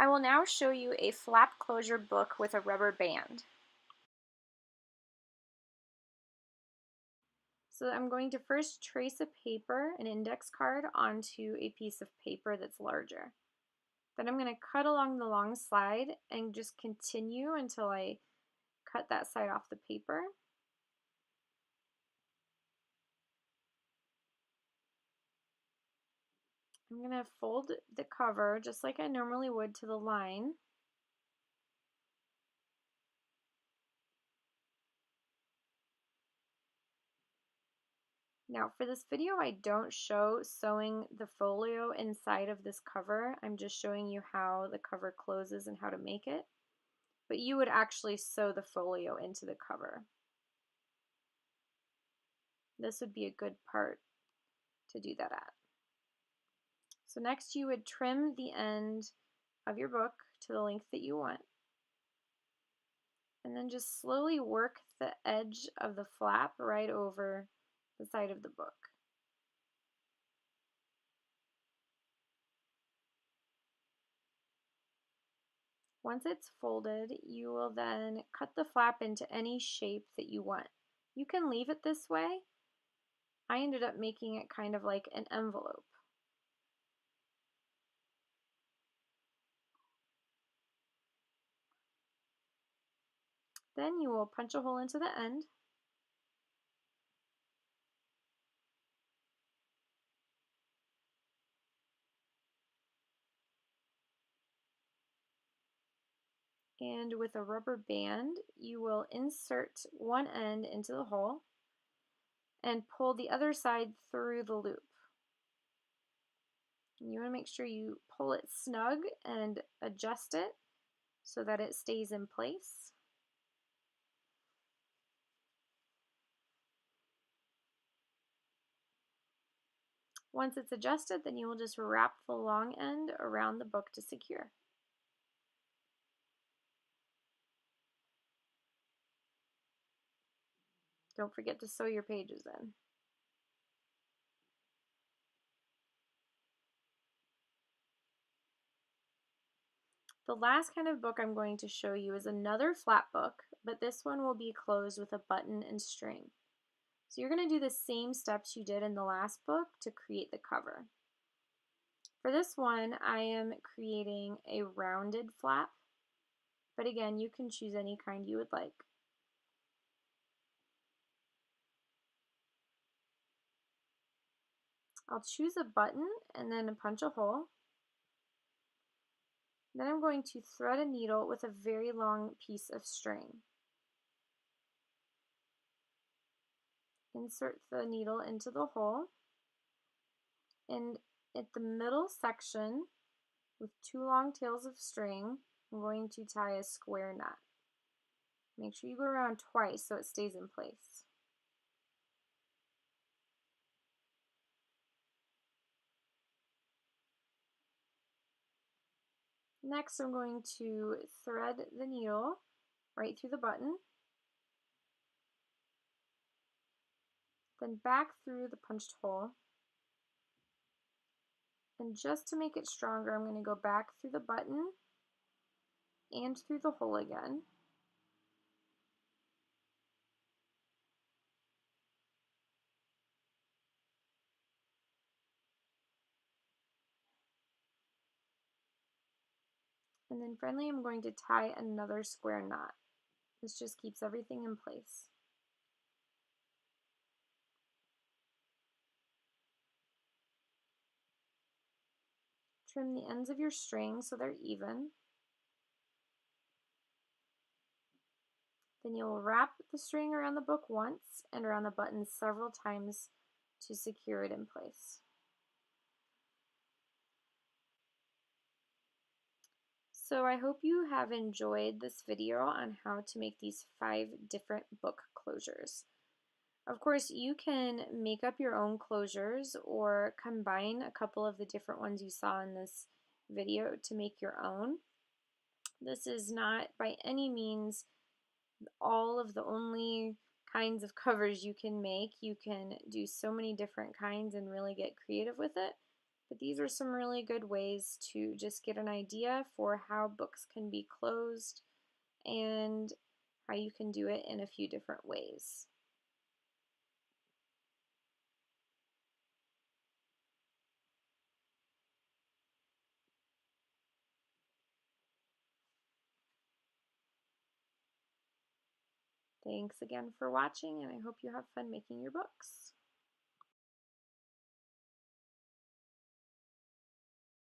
I will now show you a flap closure book with a rubber band. So I'm going to first trace a paper, an index card, onto a piece of paper that's larger. Then I'm going to cut along the long side and just continue until I cut that side off the paper. I'm going to fold the cover just like I normally would to the line. Now for this video I don't show sewing the folio inside of this cover. I'm just showing you how the cover closes and how to make it. But you would actually sew the folio into the cover. This would be a good part to do that at. So next you would trim the end of your book to the length that you want. And then just slowly work the edge of the flap right over the side of the book. Once it's folded, you will then cut the flap into any shape that you want. You can leave it this way. I ended up making it kind of like an envelope. Then you will punch a hole into the end. And with a rubber band, you will insert one end into the hole and pull the other side through the loop. You want to make sure you pull it snug and adjust it so that it stays in place. Once it's adjusted, then you will just wrap the long end around the book to secure. Don't forget to sew your pages in. The last kind of book I'm going to show you is another flap book, but this one will be closed with a button and string. So you're going to do the same steps you did in the last book to create the cover. For this one, I am creating a rounded flap, but again, you can choose any kind you would like. I'll choose a button and then punch a hole. Then I'm going to thread a needle with a very long piece of string. Insert the needle into the hole, and at the middle section with two long tails of string, I'm going to tie a square knot. Make sure you go around twice so it stays in place. Next, I'm going to thread the needle right through the button, then back through the punched hole. And just to make it stronger, I'm going to go back through the button and through the hole again. And then finally, I'm going to tie another square knot. This just keeps everything in place. Trim the ends of your string so they're even. Then you'll wrap the string around the book once and around the button several times to secure it in place. So I hope you have enjoyed this video on how to make these 5 different book closures. Of course, you can make up your own closures or combine a couple of the different ones you saw in this video to make your own. This is not by any means all of the only kinds of covers you can make. You can do so many different kinds and really get creative with it. But these are some really good ways to just get an idea for how books can be closed and how you can do it in a few different ways. Thanks again for watching, and I hope you have fun making your books.